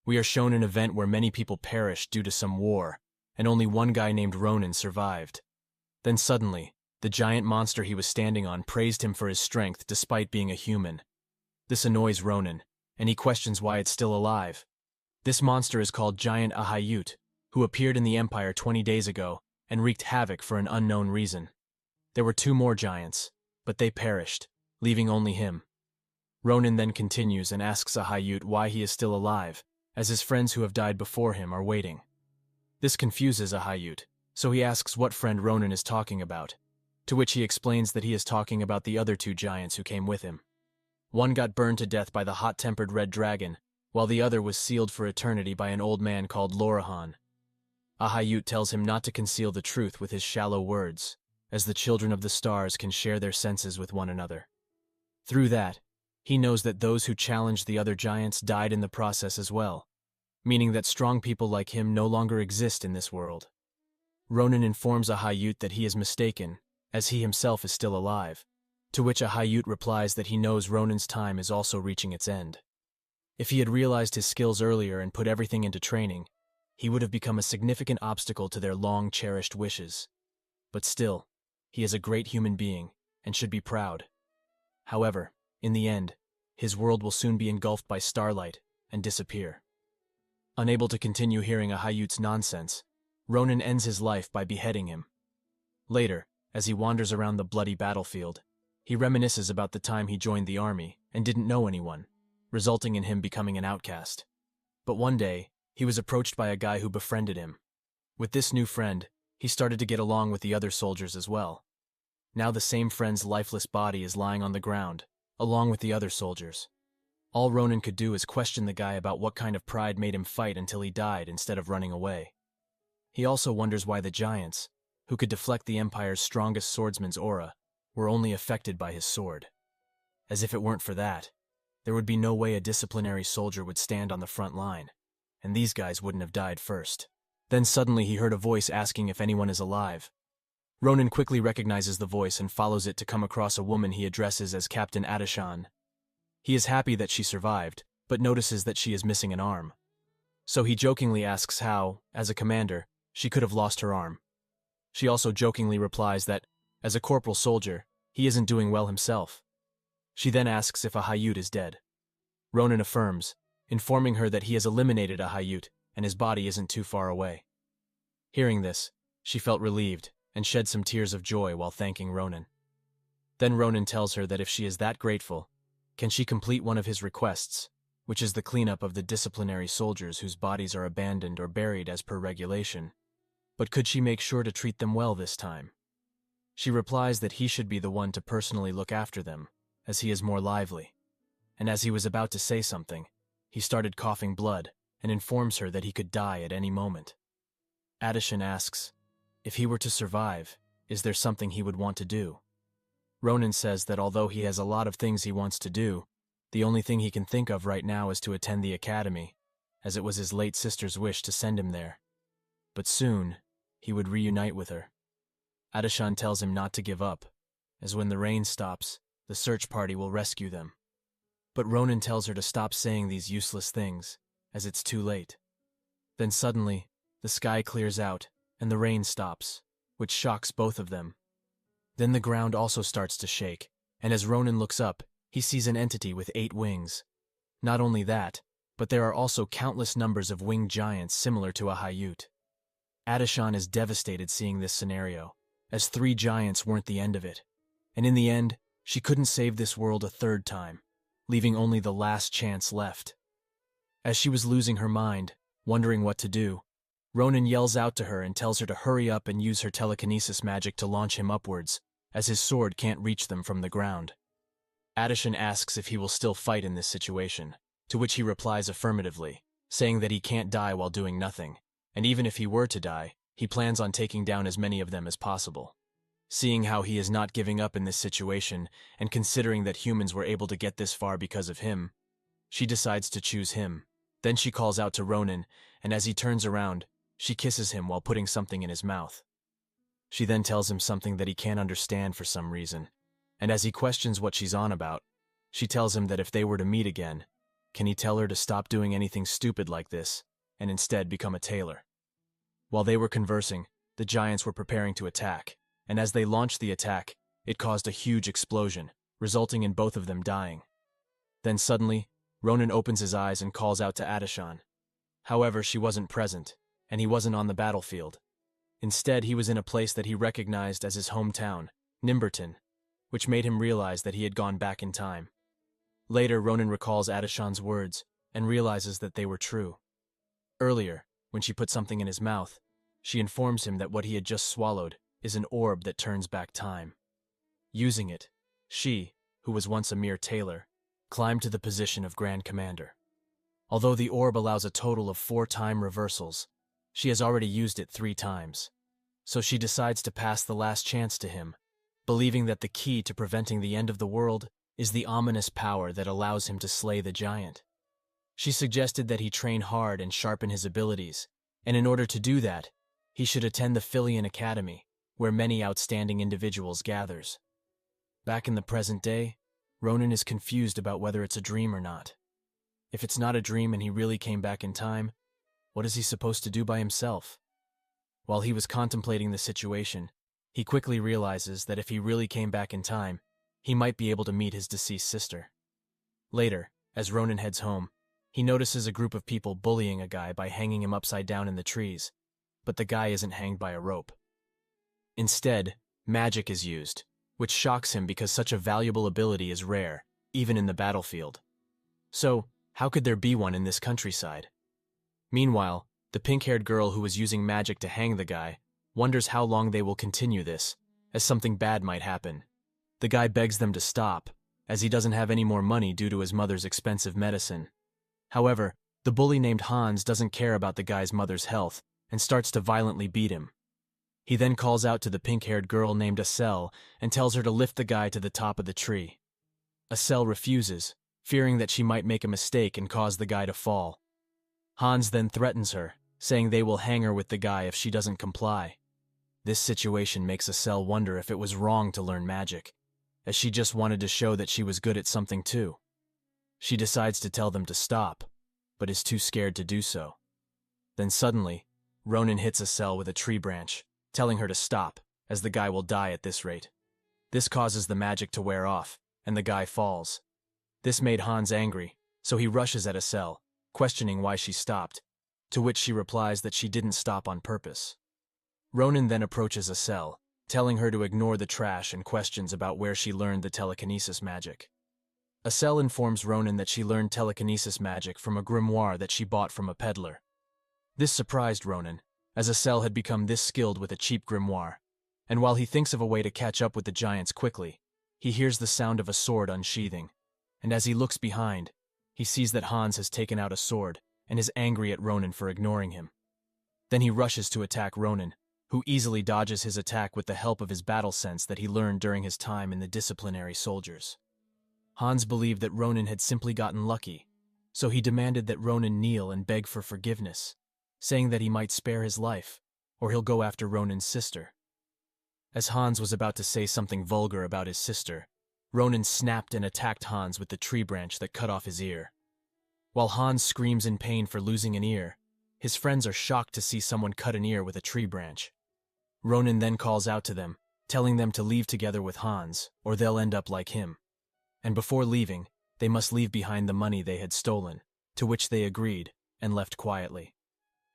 We are shown an event where many people perished due to some war, and only one guy named Ronan survived. Then suddenly, the giant monster he was standing on praised him for his strength despite being a human. This annoys Ronan, and he questions why it's still alive. This monster is called Giant Ahayut, who appeared in the Empire 20 days ago and wreaked havoc for an unknown reason. There were 2 more giants, but they perished, leaving only him. Ronan then continues and asks Ahayut why he is still alive, as his friends who have died before him are waiting. This confuses Ahayut, so he asks what friend Ronan is talking about, to which he explains that he is talking about the other 2 giants who came with him. One got burned to death by the hot-tempered red dragon, while the other was sealed for eternity by an old man called Lorahan. Ahayut tells him not to conceal the truth with his shallow words, as the children of the stars can share their senses with one another. Through that, he knows that those who challenged the other giants died in the process as well, meaning that strong people like him no longer exist in this world. Ronan informs Ahayut that he is mistaken, as he himself is still alive, to which Ahayut replies that he knows Ronan's time is also reaching its end. If he had realized his skills earlier and put everything into training, he would have become a significant obstacle to their long-cherished wishes. But still, he is a great human being and should be proud. However, in the end, his world will soon be engulfed by starlight and disappear. Unable to continue hearing Ahayut's nonsense, Ronan ends his life by beheading him. Later, as he wanders around the bloody battlefield, he reminisces about the time he joined the army and didn't know anyone, resulting in him becoming an outcast. But one day, he was approached by a guy who befriended him. With this new friend, he started to get along with the other soldiers as well. Now the same friend's lifeless body is lying on the ground, along with the other soldiers. All Ronan could do is question the guy about what kind of pride made him fight until he died instead of running away. He also wonders why the giants, who could deflect the Empire's strongest swordsman's aura, were only affected by his sword. As if it weren't for that, there would be no way a disciplinary soldier would stand on the front line, and these guys wouldn't have died first. Then suddenly he heard a voice asking if anyone is alive. Ronan quickly recognizes the voice and follows it to come across a woman he addresses as Captain Adishan. He is happy that she survived, but notices that she is missing an arm. So he jokingly asks how, as a commander, she could have lost her arm. She also jokingly replies that, as a corporal soldier, he isn't doing well himself. She then asks if Ahayut is dead. Ronan affirms, informing her that he has eliminated Ahayut and his body isn't too far away. Hearing this, she felt relieved and shed some tears of joy while thanking Ronan. Then Ronan tells her that if she is that grateful, can she complete one of his requests, which is the cleanup of the disciplinary soldiers whose bodies are abandoned or buried as per regulation. But could she make sure to treat them well this time? She replies that he should be the one to personally look after them, as he is more lively. And as he was about to say something, he started coughing blood and informs her that he could die at any moment. Adishan asks, if he were to survive, is there something he would want to do? Ronan says that although he has a lot of things he wants to do, the only thing he can think of right now is to attend the academy, as it was his late sister's wish to send him there. But soon, he would reunite with her. Adishan tells him not to give up, as when the rain stops, the search party will rescue them. But Ronan tells her to stop saying these useless things, as it's too late. Then suddenly, the sky clears out, and the rain stops, which shocks both of them. Then the ground also starts to shake, and as Ronan looks up, he sees an entity with 8 wings. Not only that, but there are also countless numbers of winged giants similar to Ahayut. Adishan is devastated seeing this scenario, as 3 giants weren't the end of it, and in the end, she couldn't save this world a 3rd time, leaving only the last chance left. As she was losing her mind, wondering what to do, Ronan yells out to her and tells her to hurry up and use her telekinesis magic to launch him upwards, as his sword can't reach them from the ground. Adishan asks if he will still fight in this situation, to which he replies affirmatively, saying that he can't die while doing nothing, and even if he were to die, he plans on taking down as many of them as possible. Seeing how he is not giving up in this situation, and considering that humans were able to get this far because of him, she decides to choose him. Then she calls out to Ronan, and as he turns around, she kisses him while putting something in his mouth. She then tells him something that he can't understand for some reason, and as he questions what she's on about, she tells him that if they were to meet again, Can he tell her to stop doing anything stupid like this, and instead become a tailor? While they were conversing, the giants were preparing to attack, and as they launched the attack, it caused a huge explosion, resulting in both of them dying. Then suddenly, Ronan opens his eyes and calls out to Adishan. However, she wasn't present, and he wasn't on the battlefield. Instead, he was in a place that he recognized as his hometown, Nimberton, which made him realize that he had gone back in time. Later, Ronan recalls Adishan's words and realizes that they were true. Earlier, when she put something in his mouth, she informs him that what he had just swallowed is an orb that turns back time. Using it, she, who was once a mere tailor, climbed to the position of Grand Commander. Although the orb allows a total of 4 time reversals, she has already used it 3 times. So she decides to pass the last chance to him, believing that the key to preventing the end of the world is the ominous power that allows him to slay the giant. She suggested that he train hard and sharpen his abilities, and in order to do that, he should attend the Filian Academy, where many outstanding individuals gathers. Back in the present day, Ronan is confused about whether it's a dream or not. If it's not a dream and he really came back in time, what is he supposed to do by himself? While he was contemplating the situation, he quickly realizes that if he really came back in time, he might be able to meet his deceased sister. Later, as Ronan heads home, he notices a group of people bullying a guy by hanging him upside down in the trees, but the guy isn't hanged by a rope. Instead, magic is used, which shocks him because such a valuable ability is rare, even in the battlefield. So, how could there be one in this countryside? Meanwhile, the pink-haired girl who was using magic to hang the guy wonders how long they will continue this, as something bad might happen. The guy begs them to stop, as he doesn't have any more money due to his mother's expensive medicine. However, the bully named Hans doesn't care about the guy's mother's health and starts to violently beat him. He then calls out to the pink-haired girl named Asel and tells her to lift the guy to the top of the tree. Asel refuses, fearing that she might make a mistake and cause the guy to fall. Hans then threatens her, saying they will hang her with the guy if she doesn't comply. This situation makes Asel wonder if it was wrong to learn magic, as she just wanted to show that she was good at something too. She decides to tell them to stop, but is too scared to do so. Then suddenly, Ronan hits Asel with a tree branch, telling her to stop, as the guy will die at this rate. This causes the magic to wear off, and the guy falls. This made Hans angry, so he rushes at Asel, questioning why she stopped, to which she replies that she didn't stop on purpose. Ronan then approaches Asel, telling her to ignore the trash and questions about where she learned the telekinesis magic. Asel informs Ronan that she learned telekinesis magic from a grimoire that she bought from a peddler. This surprised Ronan, as Asel had become this skilled with a cheap grimoire, and while he thinks of a way to catch up with the giants quickly, he hears the sound of a sword unsheathing, and as he looks behind, he sees that Hans has taken out a sword and is angry at Ronan for ignoring him. Then he rushes to attack Ronan, who easily dodges his attack with the help of his battle sense that he learned during his time in the disciplinary soldiers. Hans believed that Ronan had simply gotten lucky, so he demanded that Ronan kneel and beg for forgiveness, saying that he might spare his life, or he'll go after Ronan's sister. As Hans was about to say something vulgar about his sister, Ronan snapped and attacked Hans with the tree branch that cut off his ear. While Hans screams in pain for losing an ear, his friends are shocked to see someone cut an ear with a tree branch. Ronan then calls out to them, telling them to leave together with Hans, or they'll end up like him. And before leaving, they must leave behind the money they had stolen, to which they agreed, and left quietly.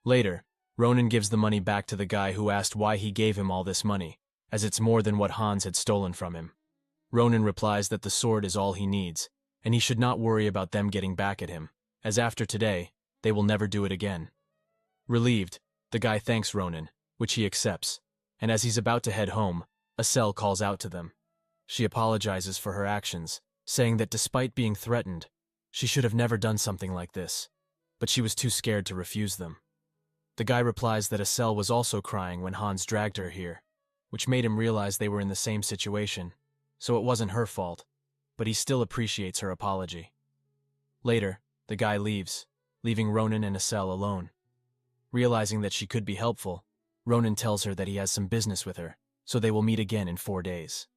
Later, Ronan gives the money back to the guy who asked why he gave him all this money, as it's more than what Hans had stolen from him. Ronan replies that the sword is all he needs, and he should not worry about them getting back at him, as after today, they will never do it again. Relieved, the guy thanks Ronan, which he accepts, and as he's about to head home, Asel calls out to them. She apologizes for her actions, saying that despite being threatened, she should have never done something like this, but she was too scared to refuse them. The guy replies that Asel was also crying when Hans dragged her here, which made him realize they were in the same situation, so it wasn't her fault, but he still appreciates her apology. Later, the guy leaves, leaving Ronan and Asel alone. Realizing that she could be helpful, Ronan tells her that he has some business with her, so they will meet again in 4 days.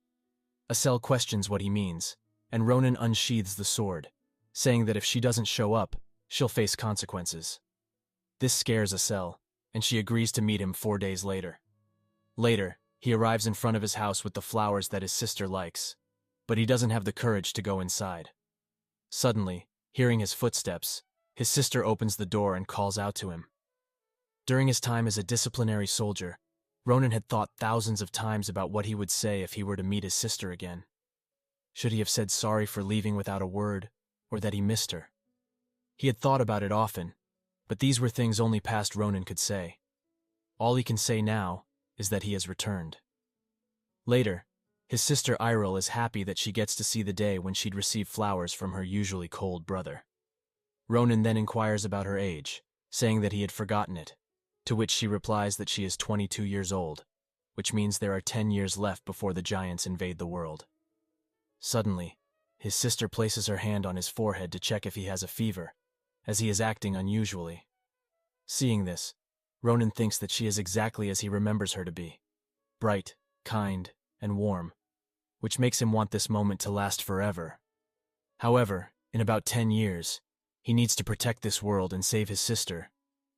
Asel questions what he means, and Ronan unsheathes the sword. saying that if she doesn't show up, she'll face consequences. This scares Asel, and she agrees to meet him 4 days later. Later, he arrives in front of his house with the flowers that his sister likes, but he doesn't have the courage to go inside. Suddenly, hearing his footsteps, his sister opens the door and calls out to him. During his time as a disciplinary soldier, Ronan had thought thousands of times about what he would say if he were to meet his sister again. Should he have said sorry for leaving without a word, or that he missed her? He had thought about it often, but these were things only past Ronan could say. All he can say now is that he has returned. Later, his sister Iril is happy that she gets to see the day when she'd receive flowers from her usually cold brother. Ronan then inquires about her age, saying that he had forgotten it, to which she replies that she is 22 years old, which means there are 10 years left before the giants invade the world. Suddenly, his sister places her hand on his forehead to check if he has a fever, as he is acting unusually. Seeing this, Ronan thinks that she is exactly as he remembers her to be, bright, kind, and warm, which makes him want this moment to last forever. However, in about 10 years, he needs to protect this world and save his sister,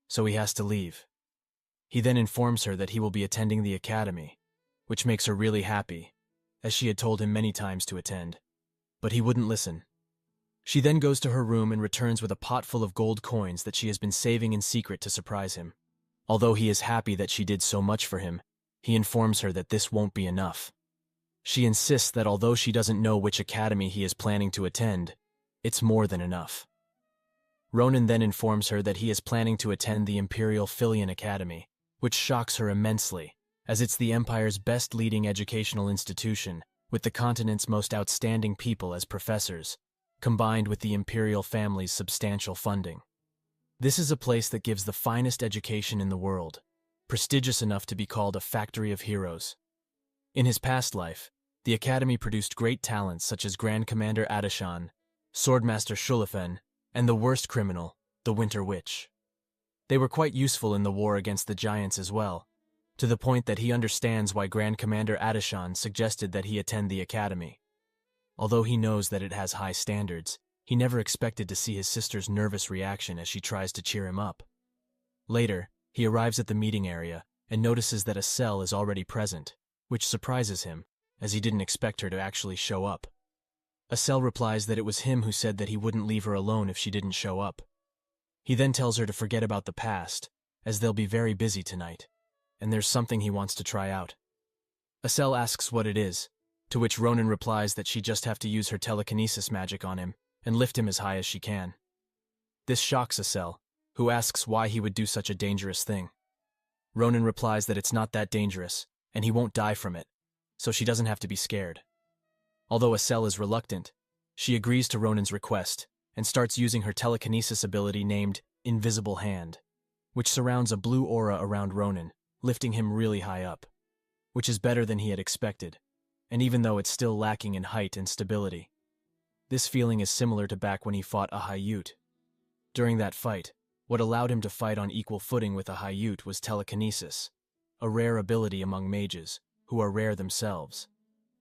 so he has to leave. He then informs her that he will be attending the academy, which makes her really happy, as she had told him many times to attend, but he wouldn't listen. She then goes to her room and returns with a pot full of gold coins that she has been saving in secret to surprise him. Although he is happy that she did so much for him, he informs her that this won't be enough. She insists that although she doesn't know which academy he is planning to attend, it's more than enough. Ronan then informs her that he is planning to attend the Imperial Filian Academy, which shocks her immensely, as it's the Empire's best leading educational institution, with the continent's most outstanding people as professors, combined with the imperial family's substantial funding. This is a place that gives the finest education in the world, prestigious enough to be called a factory of heroes. In his past life, the academy produced great talents such as Grand Commander Adashan, Swordmaster Shulafen, and the worst criminal, the Winter Witch. They were quite useful in the war against the giants as well, to the point that he understands why Grand Commander Adashan suggested that he attend the academy. Although he knows that it has high standards, he never expected to see his sister's nervous reaction as she tries to cheer him up. Later, he arrives at the meeting area and notices that Asel is already present, which surprises him, as he didn't expect her to actually show up. Asel replies that it was him who said that he wouldn't leave her alone if she didn't show up. He then tells her to forget about the past, as they'll be very busy tonight, and there's something he wants to try out. Asel asks what it is, to which Ronan replies that she just have to use her telekinesis magic on him and lift him as high as she can. This shocks Asel, who asks why he would do such a dangerous thing. Ronan replies that it's not that dangerous, and he won't die from it, so she doesn't have to be scared. Although Asel is reluctant, she agrees to Ronan's request and starts using her telekinesis ability named Invisible Hand, which surrounds a blue aura around Ronan, lifting him really high up, which is better than he had expected, and even though it's still lacking in height and stability. This feeling is similar to back when he fought a Hayyut. During that fight, what allowed him to fight on equal footing with a Hayyut was telekinesis, a rare ability among mages, who are rare themselves.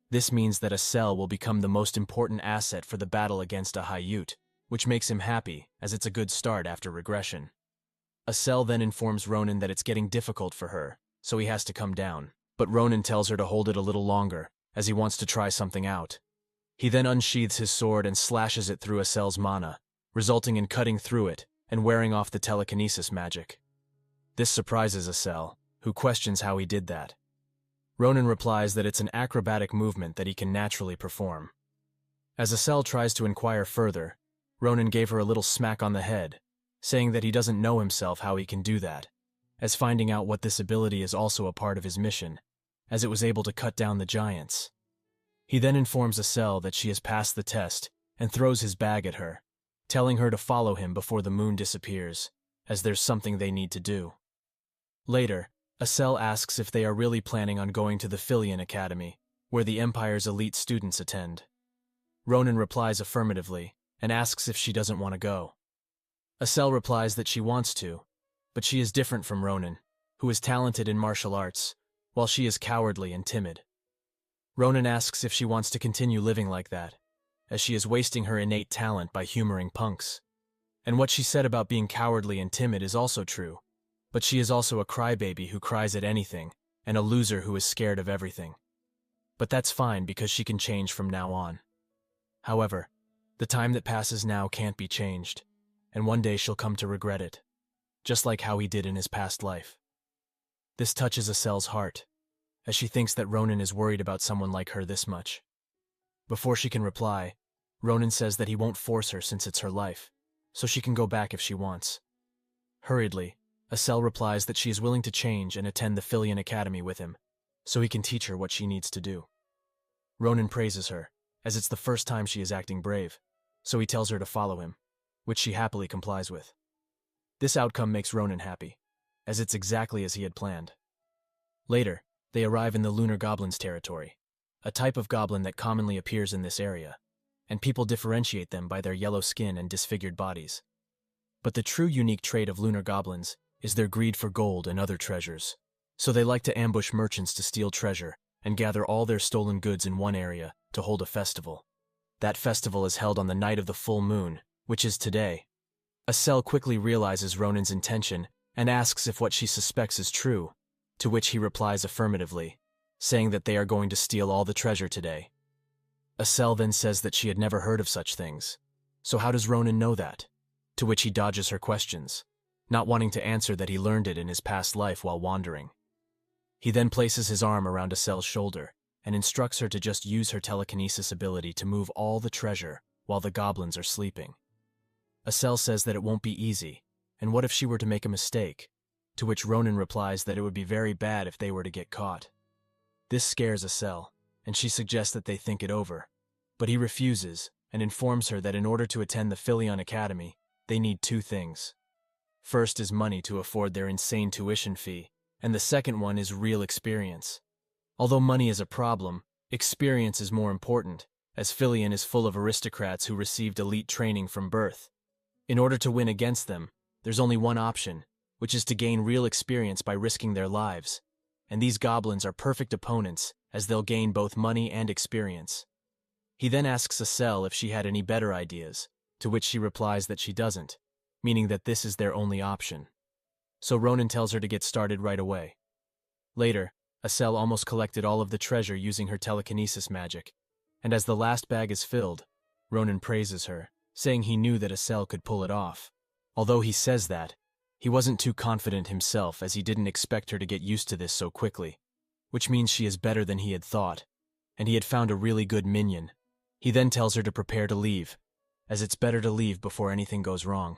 This means that Asel will become the most important asset for the battle against a Hayyut, which makes him happy, as it's a good start after regression. Asel then informs Ronan that it's getting difficult for her, so he has to come down, but Ronan tells her to hold it a little longer, as he wants to try something out. He then unsheathes his sword and slashes it through Asel's mana, resulting in cutting through it and wearing off the telekinesis magic. This surprises Asel, who questions how he did that. Ronan replies that it's an acrobatic movement that he can naturally perform. As Asel tries to inquire further, Ronan gave her a little smack on the head, saying that he doesn't know himself how he can do that, as finding out what this ability is also a part of his mission, as it was able to cut down the giants. He then informs Asel that she has passed the test and throws his bag at her, telling her to follow him before the moon disappears, as there's something they need to do. Later, Asel asks if they are really planning on going to the Filian Academy, where the Empire's elite students attend. Ronan replies affirmatively and asks if she doesn't want to go. Asel replies that she wants to, but she is different from Ronan, who is talented in martial arts, while she is cowardly and timid. Ronan asks if she wants to continue living like that, as she is wasting her innate talent by humoring punks. And what she said about being cowardly and timid is also true, but she is also a crybaby who cries at anything, and a loser who is scared of everything. But that's fine because she can change from now on. However, the time that passes now can't be changed, and one day she'll come to regret it, just like how he did in his past life. This touches Asel's heart, as she thinks that Ronan is worried about someone like her this much. Before she can reply, Ronan says that he won't force her since it's her life, so she can go back if she wants. Hurriedly, Asel replies that she is willing to change and attend the Filion Academy with him, so he can teach her what she needs to do. Ronan praises her, as it's the first time she is acting brave, so he tells her to follow him, which she happily complies with. This outcome makes Ronan happy, as it's exactly as he had planned. Later, they arrive in the Lunar Goblin's territory, a type of goblin that commonly appears in this area, and people differentiate them by their yellow skin and disfigured bodies. But the true unique trait of lunar goblins is their greed for gold and other treasures. So they like to ambush merchants to steal treasure and gather all their stolen goods in one area to hold a festival. That festival is held on the night of the full moon, which is today. Asel quickly realizes Ronan's intention and asks if what she suspects is true, to which he replies affirmatively, saying that they are going to steal all the treasure today. Asel then says that she had never heard of such things. So how does Ronan know that? To which he dodges her questions, not wanting to answer that he learned it in his past life while wandering. He then places his arm around Asel's shoulder and instructs her to just use her telekinesis ability to move all the treasure while the goblins are sleeping. Asel says that it won't be easy, and what if she were to make a mistake? To which Ronan replies that it would be very bad if they were to get caught. This scares Asel, and she suggests that they think it over, but he refuses and informs her that in order to attend the Filion Academy, they need two things. First is money to afford their insane tuition fee, and the second one is real experience. Although money is a problem, experience is more important, as Filion is full of aristocrats who received elite training from birth. In order to win against them, there's only one option, which is to gain real experience by risking their lives, and these goblins are perfect opponents as they'll gain both money and experience. He then asks Asel if she had any better ideas, to which she replies that she doesn't, meaning that this is their only option. So Ronan tells her to get started right away. Later, Asel almost collected all of the treasure using her telekinesis magic, and as the last bag is filled, Ronan praises her, saying he knew that Asel could pull it off. Although he says that, he wasn't too confident himself as he didn't expect her to get used to this so quickly, which means she is better than he had thought, and he had found a really good minion. He then tells her to prepare to leave, as it's better to leave before anything goes wrong.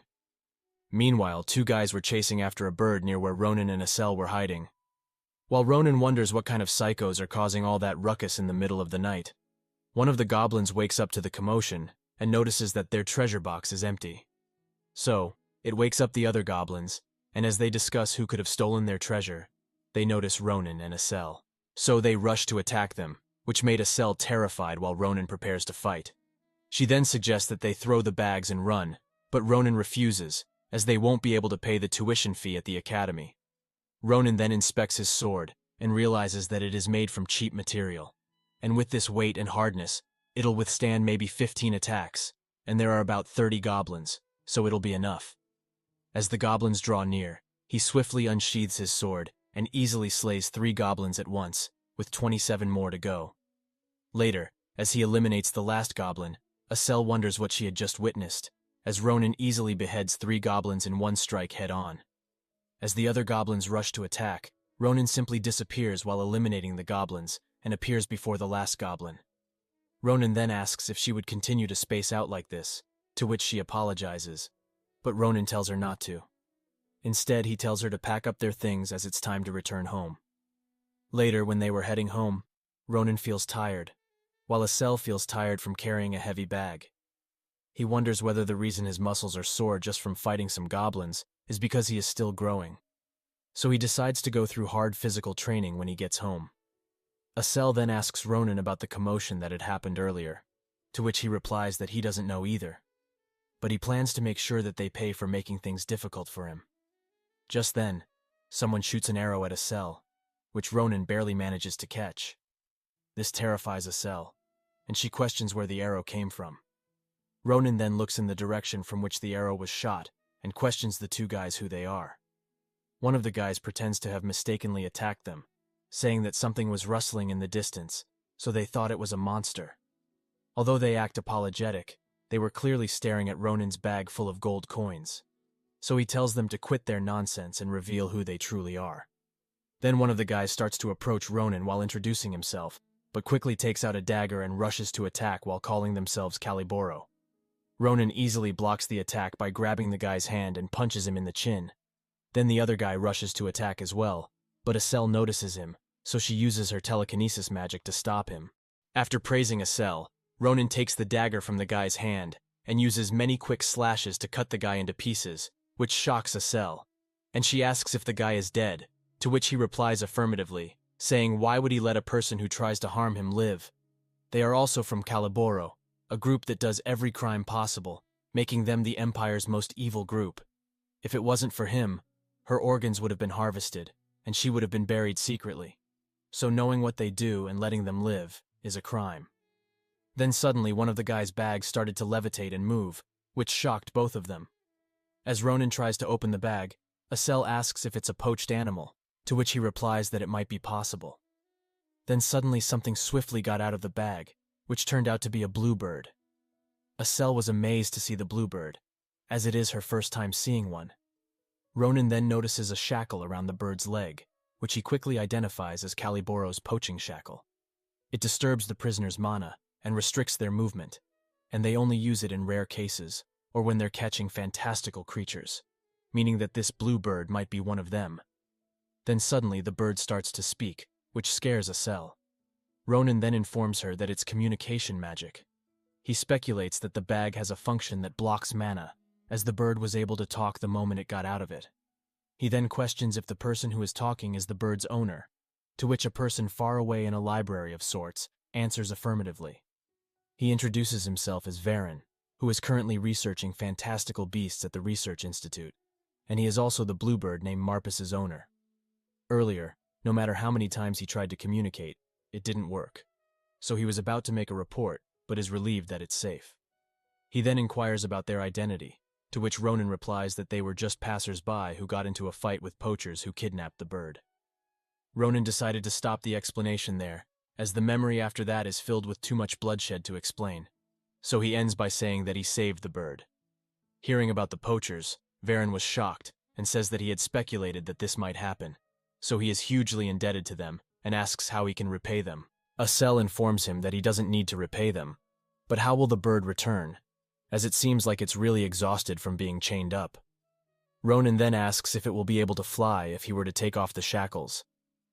Meanwhile, two guys were chasing after a bird near where Ronan and Asel were hiding. While Ronan wonders what kind of psychos are causing all that ruckus in the middle of the night, one of the goblins wakes up to the commotion and notices that their treasure box is empty. So, it wakes up the other goblins, and as they discuss who could have stolen their treasure, they notice Ronan and Asel. So they rush to attack them, which made Asel terrified while Ronan prepares to fight. She then suggests that they throw the bags and run, but Ronan refuses, as they won't be able to pay the tuition fee at the academy. Ronan then inspects his sword and realizes that it is made from cheap material, and with this weight and hardness, it'll withstand maybe 15 attacks, and there are about 30 goblins, so it'll be enough. As the goblins draw near, he swiftly unsheathes his sword and easily slays 3 goblins at once, with 27 more to go. Later, as he eliminates the last goblin, Asel wonders what she had just witnessed, as Ronan easily beheads 3 goblins in one strike head-on. As the other goblins rush to attack, Ronan simply disappears while eliminating the goblins and appears before the last goblin. Ronan then asks if she would continue to space out like this, to which she apologizes, but Ronan tells her not to. Instead, he tells her to pack up their things as it's time to return home. Later, when they were heading home, Ronan feels tired, while Asel feels tired from carrying a heavy bag. He wonders whether the reason his muscles are sore just from fighting some goblins is because he is still growing. So he decides to go through hard physical training when he gets home. Asel then asks Ronan about the commotion that had happened earlier, to which he replies that he doesn't know either. But he plans to make sure that they pay for making things difficult for him. Just then, someone shoots an arrow at Asel, which Ronan barely manages to catch. This terrifies Asel, and she questions where the arrow came from. Ronan then looks in the direction from which the arrow was shot and questions the two guys who they are. One of the guys pretends to have mistakenly attacked them, saying that something was rustling in the distance, so they thought it was a monster. Although they act apologetic, they were clearly staring at Ronan's bag full of gold coins. So he tells them to quit their nonsense and reveal who they truly are. Then one of the guys starts to approach Ronan while introducing himself, but quickly takes out a dagger and rushes to attack while calling themselves Caliboro. Ronan easily blocks the attack by grabbing the guy's hand and punches him in the chin. Then the other guy rushes to attack as well, but Acel notices him, so she uses her telekinesis magic to stop him. After praising Acel, Ronan takes the dagger from the guy's hand and uses many quick slashes to cut the guy into pieces, which shocks Acel, and she asks if the guy is dead, to which he replies affirmatively, saying why would he let a person who tries to harm him live? They are also from Caliboro, a group that does every crime possible, making them the Empire's most evil group. If it wasn't for him, her organs would have been harvested, and she would have been buried secretly. So knowing what they do and letting them live is a crime. Then suddenly one of the guy's bags started to levitate and move, which shocked both of them. As Ronan tries to open the bag, Acel asks if it's a poached animal, to which he replies that it might be possible. Then suddenly something swiftly got out of the bag, which turned out to be a bluebird. Acel was amazed to see the bluebird, as it is her first time seeing one. Ronan then notices a shackle around the bird's leg, which he quickly identifies as Caliboro's poaching shackle. It disturbs the prisoner's mana and restricts their movement, and they only use it in rare cases or when they're catching fantastical creatures, meaning that this bluebird might be one of them. Then suddenly the bird starts to speak, which scares Acel. Ronan then informs her that it's communication magic. He speculates that the bag has a function that blocks mana, as the bird was able to talk the moment it got out of it. He then questions if the person who is talking is the bird's owner, to which a person far away in a library of sorts answers affirmatively. He introduces himself as Varen, who is currently researching fantastical beasts at the Research Institute, and he is also the bluebird named Marpus's owner. Earlier, no matter how many times he tried to communicate, it didn't work. So he was about to make a report, but is relieved that it's safe. He then inquires about their identity, to which Ronan replies that they were just passers-by who got into a fight with poachers who kidnapped the bird. Ronan decided to stop the explanation there, as the memory after that is filled with too much bloodshed to explain. So he ends by saying that he saved the bird. Hearing about the poachers, Varen was shocked and says that he had speculated that this might happen, so he is hugely indebted to them and asks how he can repay them. Acel informs him that he doesn't need to repay them, but how will the bird return, as it seems like it's really exhausted from being chained up. Ronan then asks if it will be able to fly if he were to take off the shackles,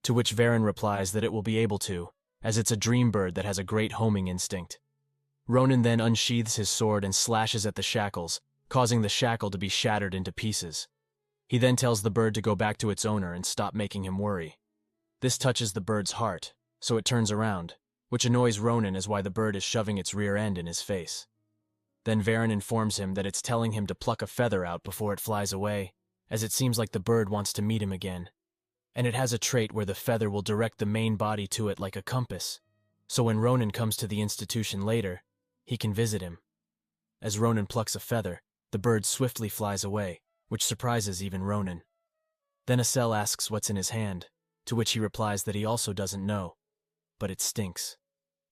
to which Varen replies that it will be able to, as it's a dream bird that has a great homing instinct. Ronan then unsheathes his sword and slashes at the shackles, causing the shackle to be shattered into pieces. He then tells the bird to go back to its owner and stop making him worry. This touches the bird's heart, so it turns around, which annoys Ronan as why the bird is shoving its rear end in his face. Then Varen informs him that it's telling him to pluck a feather out before it flies away, as it seems like the bird wants to meet him again. And it has a trait where the feather will direct the main body to it like a compass, so when Ronan comes to the institution later, he can visit him. As Ronan plucks a feather, the bird swiftly flies away, which surprises even Ronan. Then Acel asks what's in his hand, to which he replies that he also doesn't know, but it stinks.